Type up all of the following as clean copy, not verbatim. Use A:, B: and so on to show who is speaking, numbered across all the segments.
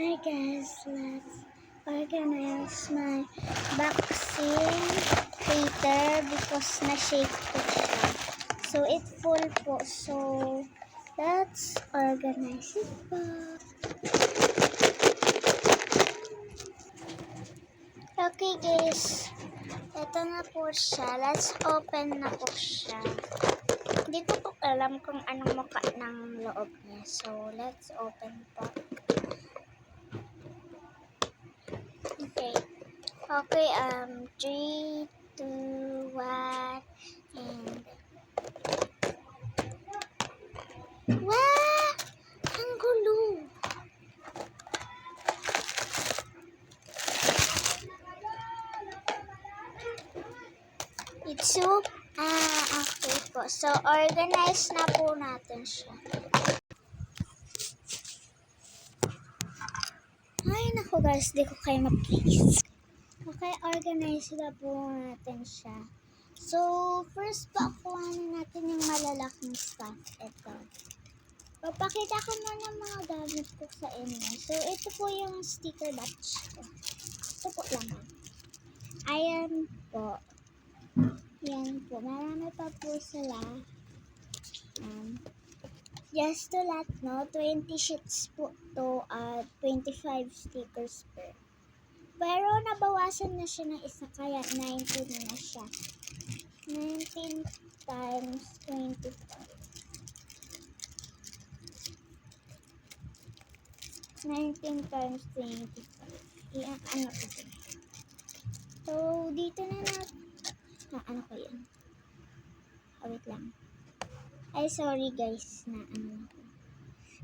A: Hi guys, let's organize my vaccine later because na-shake po siya. So, it full po. So, let's organize it po. Okay guys, ito na po siya. Let's open na po siya. Hindi ko po alam kung anong mukha ng loob niya. So, let's open po. Okay, 3, 2, 1, and... Wow! Ang gulo! It's so... okay po. So, organize na po natin siya. Ay, naku guys, di ko kayo ma-please. Okay, organize na po natin siya. So, first pa kuhanin natin yung malalaking stuff. Ito. Papakita ko muna mga gamit ko sa inyo. So, ito po yung sticker batch ko. Ito po lang. Ayan po. Yan po. Marami pa po sila. Just to let no, 20 sheets po to at 25 stickers per. Pero nabawasan na siya ng isa kaya 19 na siya. 19 times 25. 19 times 25. Iyan, ano po siya? So, dito na ano ko yan? Wait lang. Ay, sorry guys,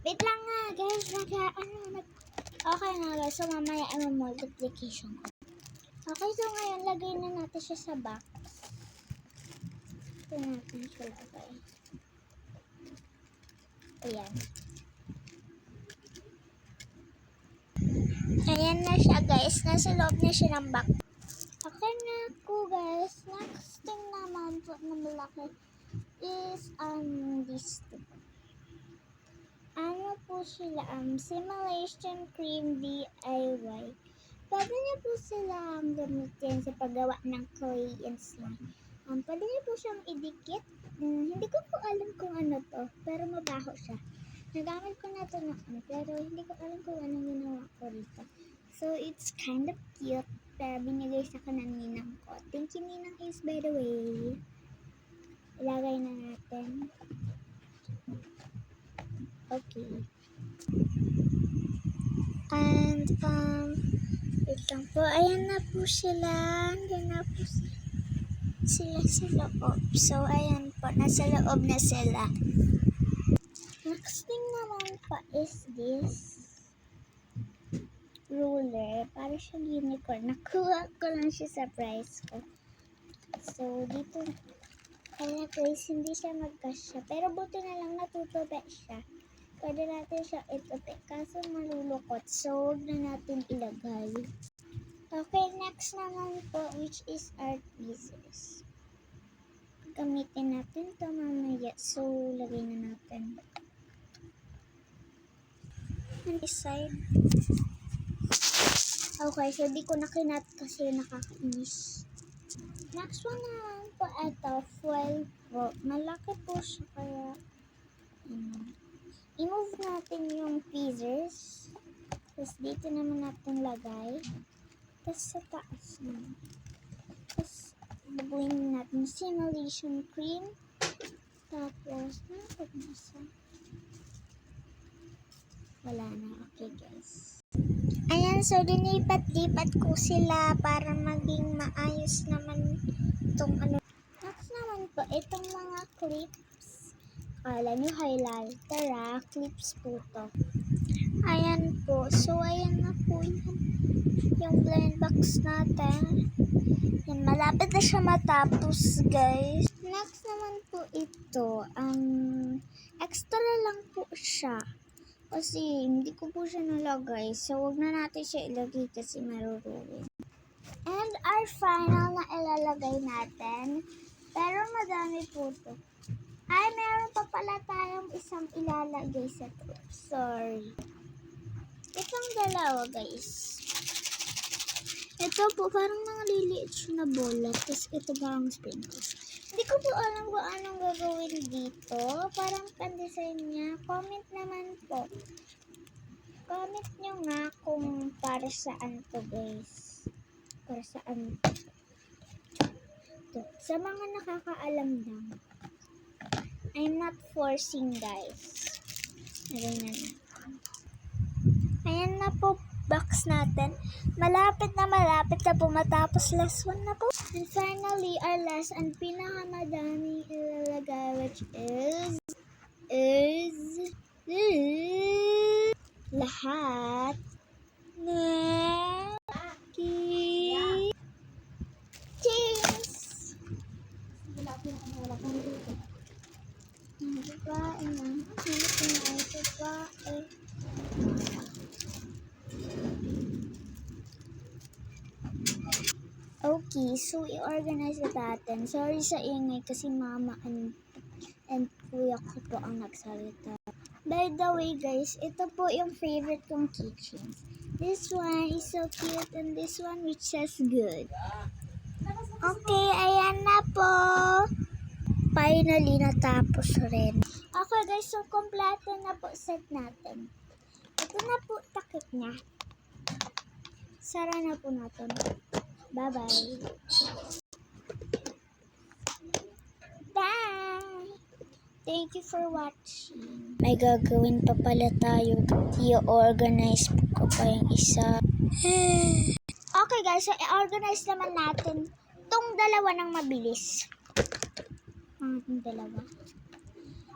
A: wait lang nga guys, okay na guys, so mamaya multiplication ko. Okay, so ngayon, lagay na natin siya sa box. Ito natin siya lagay. Ayan. Ayan na siya guys, nasa loob na siya ng box. Okay na po guys, next thing naman po na malaki is this two. Ano po sila, simulation cream DIY. Pwede niyo po silang gamitin sa paggawa ng clay and slime. Pwede niyo po siyang idikit. Hindi ko po alam kung ano to, pero mabaho siya. Nagamit ko na to noon, pero hindi ko alam kung anong ginawa ko rito. So, it's kind of cute, pero binigay sa akin ng ninang ko. Thank you, ninang is, by the way. Ilagay na natin. Okay. And, wait lang po. Ayan na po sila. Ayan na po sila sa loob. So, ayan po. Nasa loob na sila. Next thing naman pa is this ruler. Para siyang unicorn. Nakuha ko lang siya sa price ko. So, dito kaya guys, hindi siya magkasya. Pero buti na lang natutupi siya. Pwede natin siya itupi. Kaso malulukot. So, huwag na natin ilagay. Okay, next naman po, which is art pieces. Gamitin natin ito mamaya. So, lagay na natin. On this side. Okay, so di ko na kinat kasi nakakainis. Next one naman po, ito, foil po. Malaki po siya kaya i-move natin yung tweezers. Tapos dito naman natin lagay. Tapos sa taas naman. Tapos bubuin natin simulation cream. Tapos, nasa? Wala na. Okay guys. Ayan, so dinipat-lipat ko sila para maging maayos naman itong ano. Next naman po, itong mga clips. Kala nyo highlighter clips po to. Ayan po. So, ayan na po yung blend box natin. Yan, malapit na siya matapos, guys. Next naman po ito. Extra lang po siya. Kasi, hindi ko po siya nalagay. So, wag na natin siya ilagay kasi maruruin. And our final na ilalagay natin. Pero madami po ito. Ay, meron pa pala tayong isang ilalagay sa to. Sorry. Itong dalawa, guys. Ito po, parang mga liliit siya na bola. Tapos ito parang sprinkles. Hindi ko po alam kung anong gagawin dito. Parang pan-design niya. Comment naman po. Comment nyo nga kung para saan to, guys. Para saan to. Sa mga nakakaalam lang. I'm not forcing, guys. Ayan na. Ayan na po, box natin. Malapit na po matapos. Last one na po. And finally, our last and pinakamadaming ilalagay, which is lahat ng cheese. Babae na. Babae. Okay, so i-organize natin. Sorry sa ingay kasi mama and kuya ko po ang nagsalita. By the way, guys, ito po yung favorite kong keychains. This one is so cute and this one which says good. Okay, ayan na po. Finally, natapos rin. Okay, guys, so kompleto na po set natin. Ito na po takip niya. Sara na po natin. Bye-bye. Bye! Thank you for watching. May gagawin pa pala tayo. I-organize ko pa yung isa. Okay guys, so i-organize naman natin tong dalawa ng mabilis. Ang dalawa.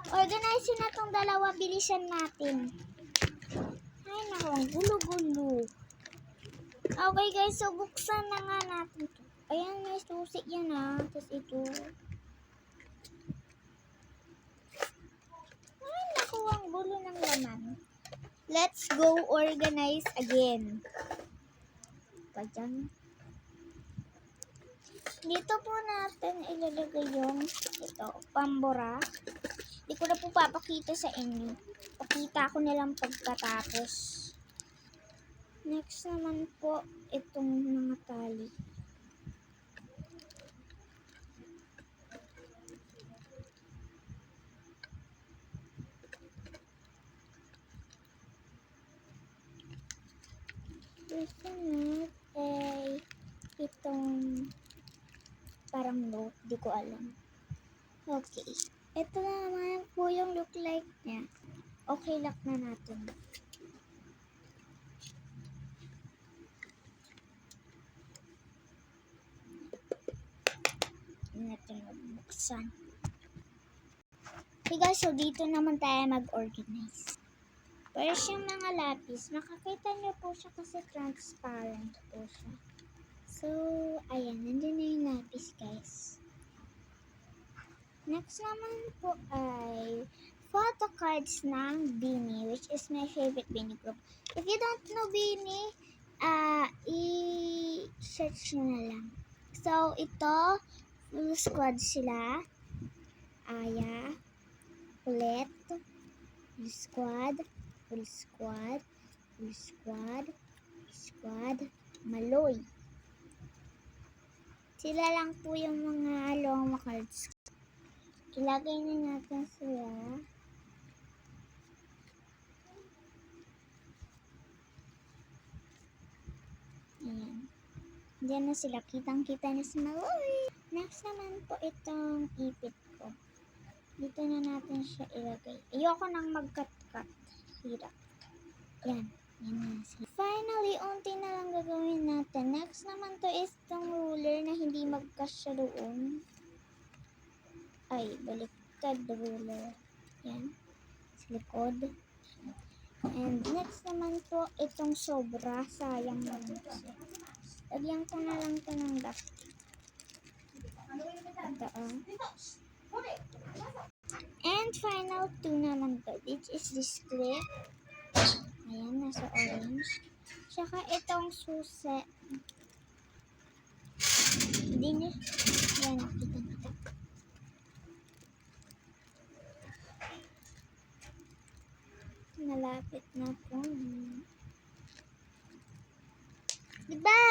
A: Organize na tong dalawa. Bilisan natin. Ay naku, ang gulo-gulo. Okay guys, so buksan na nga natin ito. Ayan, may susi yan Tapos ito. Ay naku, ang gulo ng laman. Let's go organize again. Pagyan. Dito po natin ilalagay yung ito, pambura. Hindi ko na po papakita sa inyo. Pakita ko na lang pagkatapos. Next naman po, itong mga tali. Gusto na itong parang note, di ko alam. Okay. Ito na naman po yung look like niya. Okay, lock na natin. Natin magbuksan. Okay guys, so dito naman tayo mag-organize. First yung mga lapis, makakita nyo po siya kasi transparent po siya. So, ayan, nandun na yung lapis guys. Next naman po ay photo cards ng Beanie, which is my favorite Beanie group. If you don't know Beanie, i-search nyo na lang. So, ito, full squad sila. Aya, ulit, full squad, full squad, full squad, full squad, Maloy. Sila lang po yung mga long cards. Ilagay na natin sila. Ayan. Diyan na sila. Kitang-kita na si Maloy. Next naman po itong ipit ko. Dito na natin siya ilagay. Ayoko nang mag-cut-cut. Hirap. Yan. Yan na siya. Finally, unti na lang gagawin natin. Next naman to is itong ruler na hindi magkasya doon. Ay, baliktad ruler. Yan. Sa likod. And next naman po, itong sobra. Sayang naman siya. Lagyan ko na lang ito ng dust. And final two naman to, which is this clip. Ayan, nasa orange. Tsaka itong susi. Hindi niya. Ayan, nakita. Malapit na po. Diba?